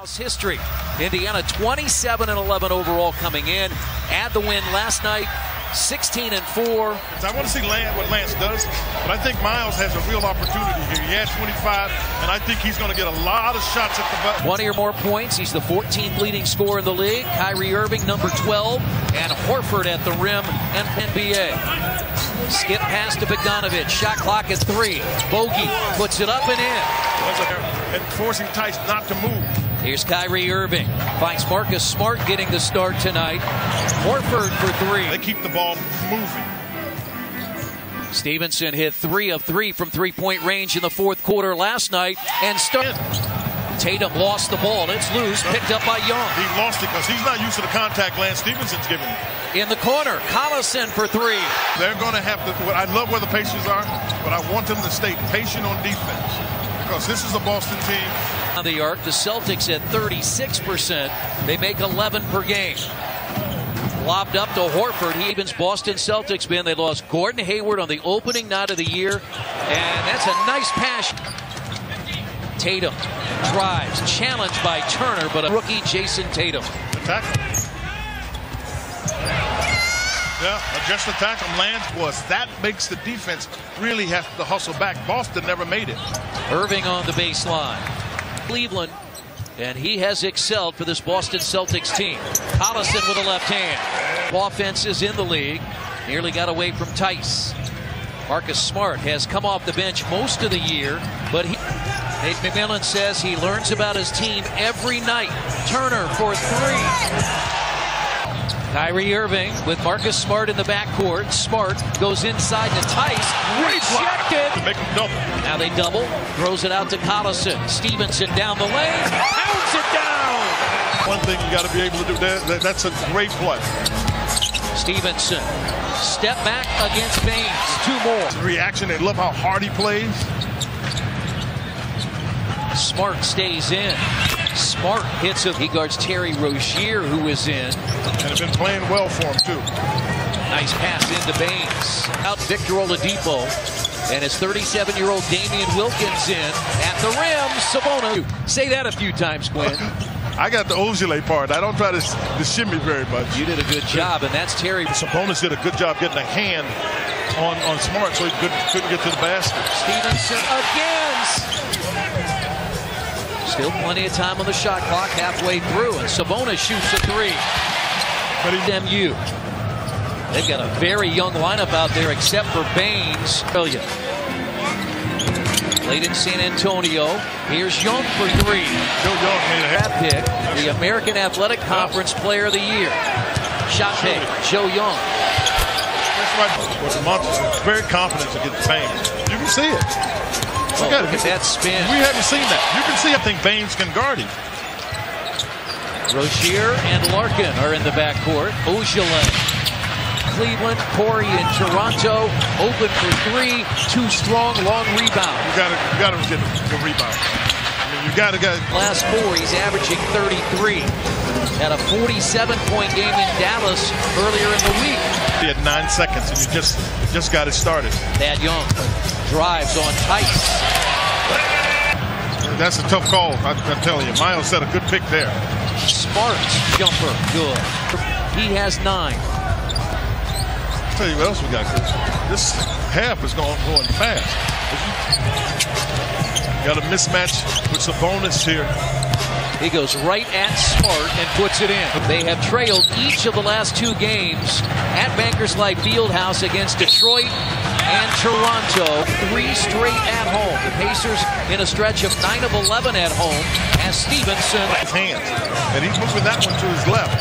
House history. Indiana 27-11 overall coming in. Add the win last night, 16-4. I want to see what Lance does, but I think Miles has a real opportunity here. He had 25, and I think he's going to get a lot of shots at the butt. 20 or more points. He's the 14th leading scorer in the league. Kyrie Irving, number 12, and Horford at the rim and NBA. Skip pass to Bogdanovic. Shot clock at 3. Bogey puts it up and in. And forcing Tice not to move. Here's Kyrie Irving. Finds Marcus Smart getting the start tonight. Horford for 3. They keep the ball moving. Stevenson hit 3 of 3 from three-point range in the fourth quarter last night. And Tatum lost the ball. It's loose. Picked up by Young. He lost it because he's not used to the contact Lance Stevenson's giving him. In the corner, Collison for 3. They're going to have to. I love where the Pacers are, but I want them to stay patient on defense because this is a Boston team. On the arc, the Celtics at 36%. They make 11 per game. Lobbed up to Horford. He evens Boston Celtics, man. They lost Gordon Hayward on the opening night of the year. And that's a nice pass. Tatum drives, challenged by Turner, but a rookie Jason Tatum. Attack him. Yeah, just attack him. Lance was. That makes the defense really have to hustle back. Boston never made it. Irving on the baseline. Cleveland, and he has excelled for this Boston Celtics team. Collison with a left hand. Offenses in the league. Nearly got away from Tice. Marcus Smart has come off the bench most of the year, but Nate McMillan says he learns about his team every night. Turner for 3. Kyrie Irving with Marcus Smart in the backcourt. Smart goes inside to Tice. Rejected. To make him double. Now they double. Throws it out to Collison. Stevenson down the lane. Pounds it down. One thing you got to be able to do there. That's a great play. Stevenson. Step back against Baines. 2 more. Reaction. They love how hard he plays. Smart stays in. Smart hits him. He guards Terry Rozier, who is in. And has been playing well for him, too. Nice pass into Baines. Out Victor Oladipo. And his 37-year-old Damian Wilkins in. At the rim, Sabonis. Say that a few times, Quinn. I got the Ojale part. I don't try to shimmy very much. You did a good job, and that's Terry. Sabonis did a good job getting a hand on Smart so he couldn't get to the basket. Stevenson again. Still plenty of time on the shot clock, halfway through, and Sabonis shoots a 3. But MU, they've got a very young lineup out there, except for Baines. Brilliant. Late in San Antonio. Here's Young for 3. Joe Young made a that pick, the American Athletic Conference Player of the Year. Shot pick, Joe Young. That's right. Was Montes very confident against Baines. You can see it. Oh, look at that spin. We haven't seen that. You can see, I think Baines can guard him. Rozier and Larkin are in the backcourt. Ojale. Cleveland, Corey in Toronto. Open for 3. 2 strong, long rebound. You gotta get the rebound. I mean, you gotta get. Last 4, he's averaging 33. Had a 47-point game in Dallas earlier in the week. He had 9 seconds, and you just got it started. Thad Young drives on Tice. That's a tough call, I'm telling you. Miles set a good pick there. Smart jumper, good. He has 9. I'll tell you what else we got. This half is going fast. Got a mismatch with Sabonis here. He goes right at Smart and puts it in. They have trailed each of the last 2 games at Bankers Life Fieldhouse against Detroit and Toronto. 3 straight at home. The Pacers in a stretch of 9 of 11 at home as Stevenson. His hands. And he's moving that one to his left.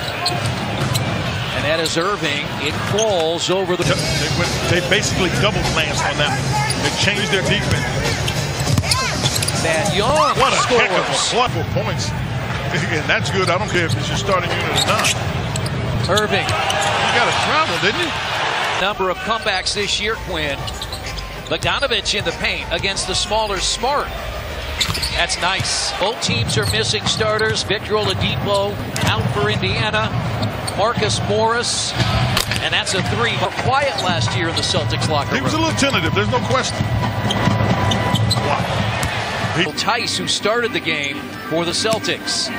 And that is Irving. It falls over the... They basically double glanced on that one. They changed their defense. Thad Young. What a scores. heck of a couple points. And that's good. I don't care if it's your starting unit or not. Irving. He got to travel, didn't he? Number of comebacks this year, Quinn. Bogdanovic in the paint against the smaller Smart. That's nice. Both teams are missing starters. Victor Oladipo out for Indiana. Marcus Morris. And that's a 3. But quiet last year in the Celtics locker room. He was a little tentative. There's no question. Wow. Tice, who started the game, for the Celtics.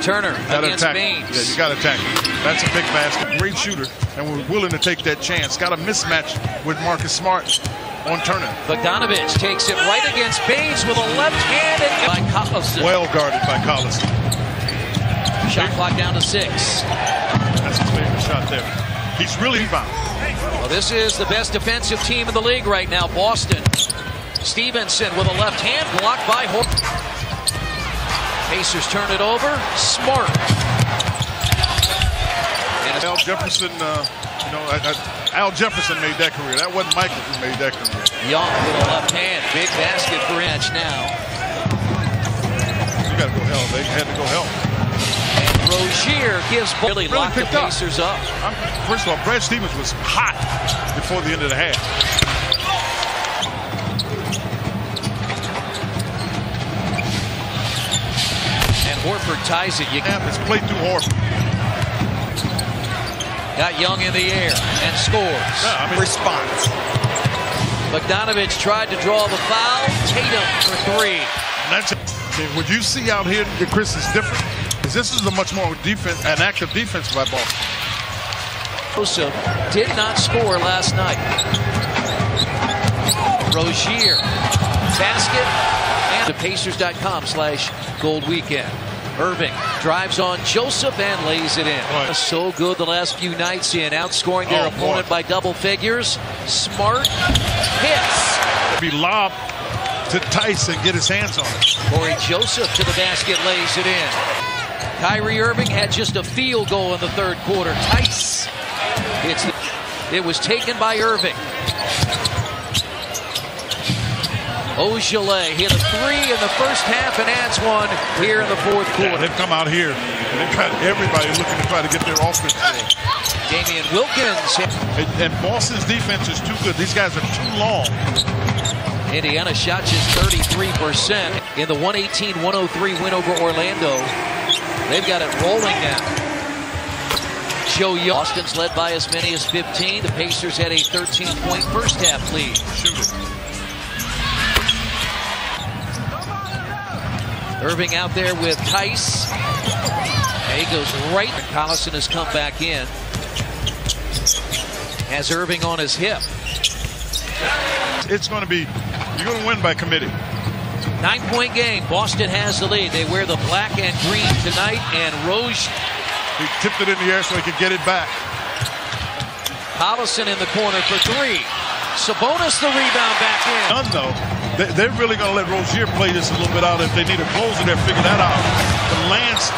Turner against Baines. Yeah, you got to attack. That's a big basket. Great shooter, and we're willing to take that chance. Got a mismatch with Marcus Smart on Turner. Bogdanovich takes it right against Baines with a left hand and by Collison. Well guarded by Collison. Shot clock down to 6. That's his favorite shot there. He's really found. Well, this is the best defensive team in the league right now, Boston. Stevenson with a left hand blocked by Horford. Pacers turn it over. Smart. And Al Jefferson, Al Jefferson made that career. That wasn't Michael who made that career. Young with a left hand. Big basket for Inch now. You got to go hell. They had to go hell. And Rozier gives really locked the Pacers up. First of all, Brad Stevens was hot before the end of the half. Horford ties it. It's played through Horford. Got Young in the air and scores. Yeah, response. Bogdanovich tried to draw the foul. Tatum for 3. That's it. What you see out here, Chris, is different. Because this is a much more an active defense by Boston. Joseph did not score last night. Rozier. Basket. And the Pacers.com/Gold Weekend. Irving drives on Joseph and lays it in. Right. So good the last few nights in outscoring their opponent by double figures. Smart hits. Be lobbed to Tice and get his hands on it. Corey Joseph to the basket, lays it in. Kyrie Irving had just a field goal in the third quarter. Tice. It was taken by Irving. Ogilvy hit a 3 in the first half and adds one here in the fourth quarter. Yeah, they've come out here and they've got everybody looking to try to get their offense going. Damian Wilkins. And Boston's defense is too good. These guys are too long. Indiana shot just 33% in the 118-103 win over Orlando. They've got it rolling now. Joe Young. Boston's led by as many as 15. The Pacers had a 13-point first half lead. Shoot it. Irving out there with Tice. And he goes right. Collison has come back in. Has Irving on his hip. It's going to be, you're going to win by committee. 9-point game. Boston has the lead. They wear the black and green tonight. And Rozier. He tipped it in the air so he could get it back. Collison in the corner for 3. Sabonis the rebound back in. None though. They're really going to let Rozier play this a little bit out. If they need a closer, they'll figure that out. But Lance,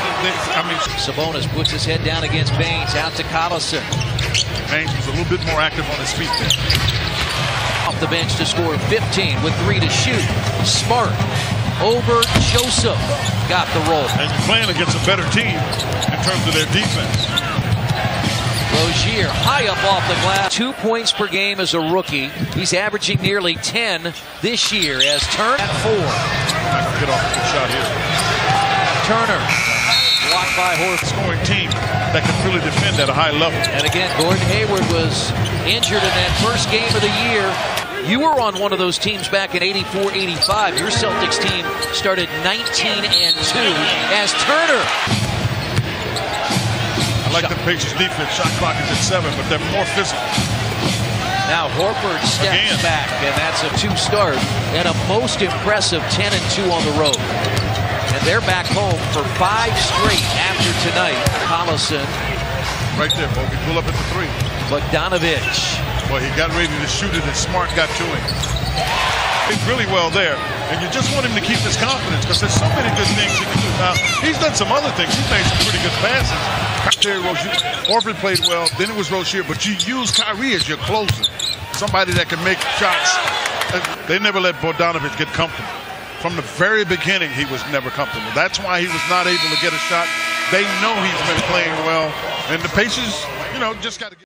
Sabonis puts his head down against Baines. Out to Collison. Baines was a little bit more active on his feet there. Off the bench to score 15 with 3 to shoot. Smart over Joseph. Got the roll. And you're playing against a better team in terms of their defense. Rozier high up off the glass. 2 points per game as a rookie. He's averaging nearly 10 this year as Turner at 4. Not gonna get off a good shot here. Turner blocked by Horford. Scoring team that can really defend at a high level. And again, Gordon Hayward was injured in that first game of the year. You were on one of those teams back in 84-85. Your Celtics team started 19-2 as Turner. I like the Pacers defense. Shot clock is at 7, but they're more physical. Now Horford steps back, and that's a 2 start and a most impressive 10-2 on the road. And they're back home for 5 straight after tonight. Collison. Right there, Bogey. Pull up at the 3. Bogdanovich. Well, he got ready to shoot it, and Smart got to him. He's really well there, and you just want him to keep his confidence because there's so many good things he can do. Now, he's done some other things. He's made some pretty good passes. Horford played well, then it was Rozier, but you use Kyrie as your closer. Somebody that can make shots. They never let Bogdanovich get comfortable. From the very beginning, he was never comfortable. That's why he was not able to get a shot. They know he's been playing well, and the Pacers, just got to get